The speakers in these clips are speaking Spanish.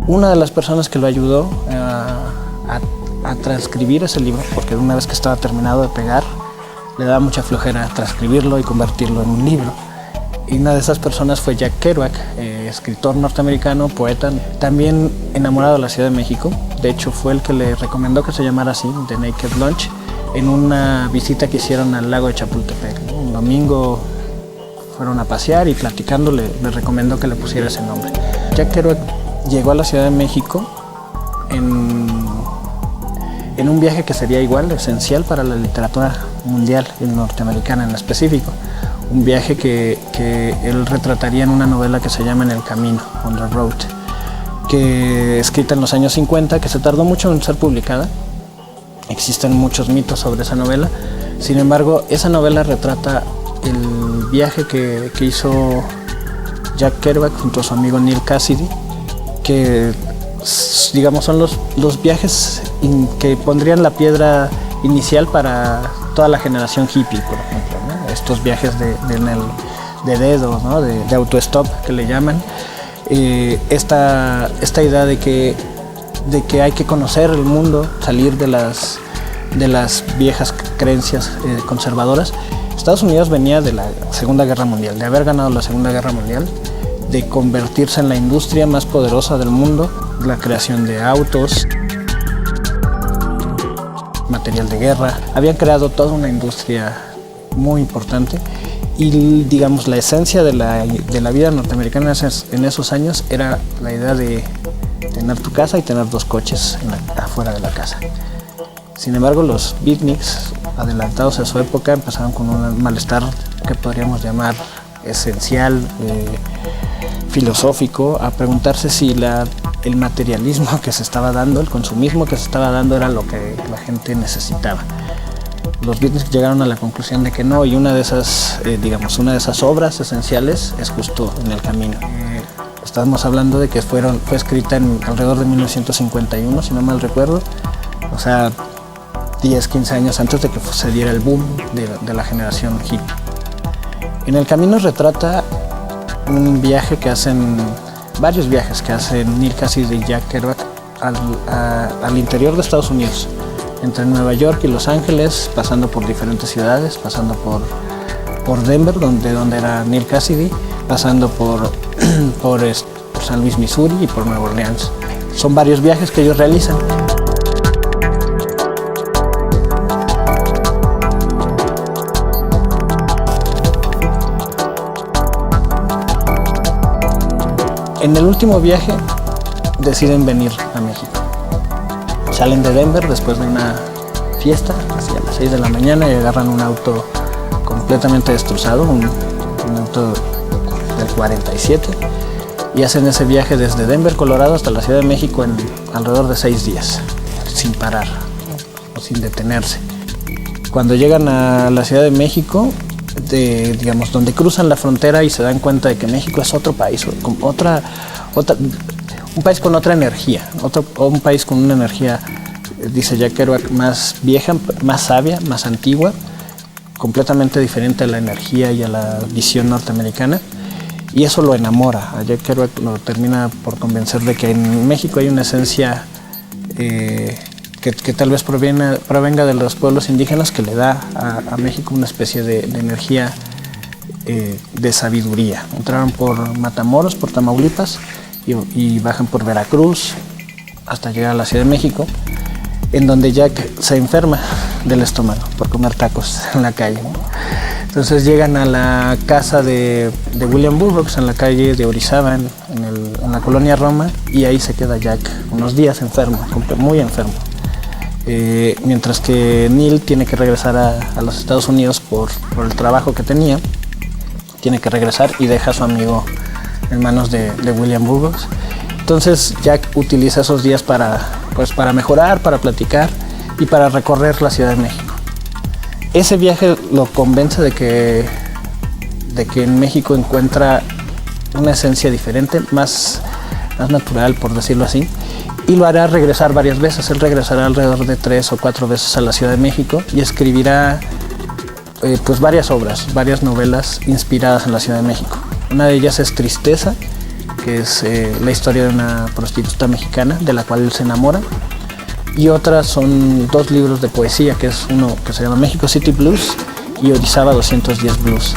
Una de las personas que lo ayudó a transcribir ese libro, porque una vez que estaba terminado de pegar, le daba mucha flojera transcribirlo y convertirlo en un libro. Y una de esas personas fue Jack Kerouac, escritor norteamericano, poeta, también enamorado de la Ciudad de México. De hecho, fue el que le recomendó que se llamara así, The Naked Lunch, en una visita que hicieron al lago de Chapultepec. Un domingo fueron a pasear y platicando le recomendó que le pusiera ese nombre. Jack Kerouac llegó a la Ciudad de México en un viaje que sería igual esencial para la literatura mundial y norteamericana en específico. Un viaje que él retrataría en una novela que se llama En el Camino, On the Road, que escrita en los años 50, que se tardó mucho en ser publicada. Existen muchos mitos sobre esa novela. Sin embargo, esa novela retrata el viaje que hizo Jack Kerouac junto a su amigo Neal Cassady, que digamos son los viajes que pondrían la piedra inicial para toda la generación hippie, por ejemplo, ¿no? Estos viajes de dedo, ¿no? de autostop que le llaman. Esta idea de que hay que conocer el mundo, salir de las viejas creencias conservadoras. Estados Unidos venía de la Segunda Guerra Mundial, de haber ganado la Segunda Guerra Mundial, de convertirse en la industria más poderosa del mundo, la creación de autos, material de guerra. Habían creado toda una industria muy importante y, digamos, la esencia de la vida norteamericana en esos años era la idea de tener tu casa y tener 2 coches afuera de la casa. Sin embargo, los beatniks, adelantados a su época, empezaron con un malestar que podríamos llamar esencial, filosófico, a preguntarse si el materialismo que se estaba dando, el consumismo que se estaba dando era lo que la gente necesitaba. Los beatniks llegaron a la conclusión de que no, y una de esas obras esenciales es justo En el Camino. Estamos hablando de que fue escrita alrededor de 1951, si no mal recuerdo, o sea, 10, 15 años antes de que se diera el boom de la generación hippie. En el Camino retrata varios viajes que hacen Neal Cassady y Jack Kerouac al interior de Estados Unidos, entre Nueva York y Los Ángeles, pasando por diferentes ciudades, pasando por Denver, donde era Neal Cassady, pasando por San Luis, Missouri, y por Nueva Orleans. Son varios viajes que ellos realizan. En el último viaje deciden venir a México. Salen de Denver después de una fiesta, hacia las 6 de la mañana, y agarran un auto completamente destrozado, un auto del 47, y hacen ese viaje desde Denver, Colorado, hasta la Ciudad de México en alrededor de 6 días, sin parar o sin detenerse. Cuando llegan a la Ciudad de México, donde cruzan la frontera y se dan cuenta de que México es otro país, un país con otra energía, un país con una energía, dice Jack Kerouac, más vieja, más sabia, más antigua, completamente diferente a la energía y a la visión norteamericana, y eso lo enamora. A Jack Kerouac lo termina por convencer de que en México hay una esencia que tal vez provenga de los pueblos indígenas, que le da a México una especie de energía de sabiduría. Entraron por Matamoros, por Tamaulipas, y bajan por Veracruz hasta llegar a la Ciudad de México, en donde Jack se enferma del estómago por comer tacos en la calle, ¿no? Entonces llegan a la casa de William Burroughs en la calle de Orizaba, en la colonia Roma, y ahí se queda Jack unos días enfermo, muy enfermo. Mientras que Neal tiene que regresar a los Estados Unidos por el trabajo que tenía, tiene que regresar y deja a su amigo en manos de William Burroughs. Entonces Jack utiliza esos días para mejorar, para platicar y para recorrer la Ciudad de México. Ese viaje lo convence de que en México encuentra una esencia diferente, más natural, por decirlo así, y lo hará regresar varias veces. Él regresará alrededor de 3 o 4 veces a la Ciudad de México y escribirá pues varias obras, varias novelas inspiradas en la Ciudad de México. Una de ellas es Tristeza, que es la historia de una prostituta mexicana de la cual él se enamora. Y otras son 2 libros de poesía, que es uno que se llama México City Blues y Orizaba 210 Blues.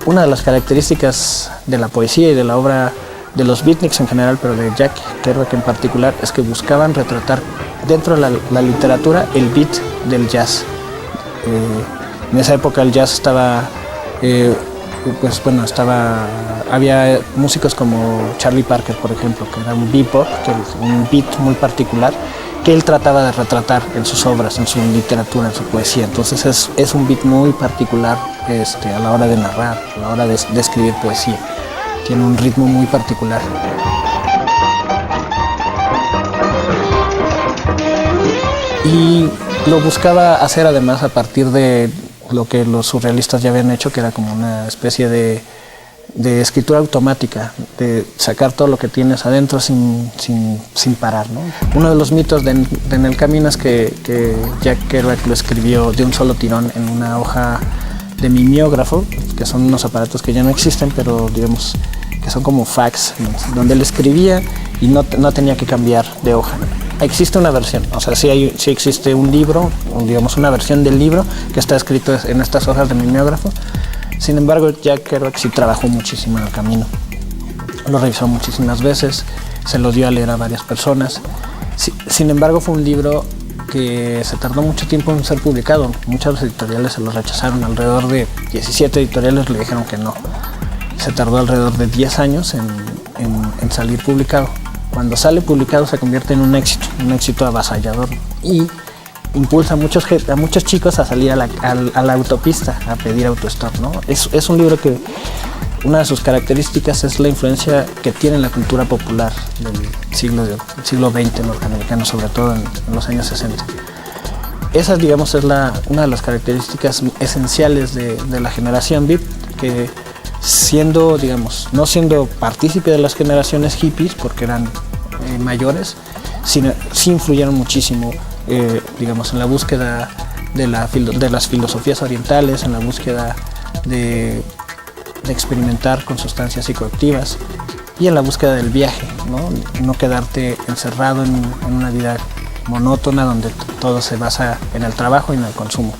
Una de las características de la poesía y de la obra de los beatniks en general, pero de Jack Kerouac en particular, es que buscaban retratar dentro de la literatura el beat del jazz. En esa época el jazz estaba, había músicos como Charlie Parker, por ejemplo, que era un bebop, que es un beat muy particular, que él trataba de retratar en sus obras, en su literatura, en su poesía. Entonces es un beat muy particular a la hora de narrar, a la hora de escribir poesía. Tiene un ritmo muy particular. Y lo buscaba hacer además a partir de lo que los surrealistas ya habían hecho, que era como una especie de escritura automática, de sacar todo lo que tienes adentro sin parar, ¿no? Uno de los mitos de En el Camino es que Jack Kerouac lo escribió de un solo tirón en una hoja de mimeógrafo, que son unos aparatos que ya no existen, pero digamos que son como fax, donde él escribía y no tenía que cambiar de hoja. Existe una versión, o sea, sí existe un libro, digamos una versión del libro que está escrito en estas hojas de mimeógrafo. Sin embargo, Jack Kerouac sí trabajó muchísimo en el camino. Lo revisó muchísimas veces, se lo dio a leer a varias personas. Sin embargo, fue un libro que se tardó mucho tiempo en ser publicado. Muchas editoriales se lo rechazaron, alrededor de 17 editoriales le dijeron que no. Se tardó alrededor de 10 años en salir publicado. Cuando sale publicado se convierte en un éxito avasallador y impulsa a muchos chicos a salir a la autopista a pedir autostop, ¿no? Es un libro que una de sus características es la influencia que tiene la cultura popular del siglo XX norteamericano, sobre todo en los años 60. Esa, digamos, es una de las características esenciales de la generación beat, que no siendo partícipe de las generaciones hippies, porque eran mayores, sí influyeron muchísimo, digamos, en la búsqueda de las filosofías orientales, en la búsqueda de experimentar con sustancias psicoactivas y en la búsqueda del viaje, no quedarte encerrado en una vida monótona donde todo se basa en el trabajo y en el consumo.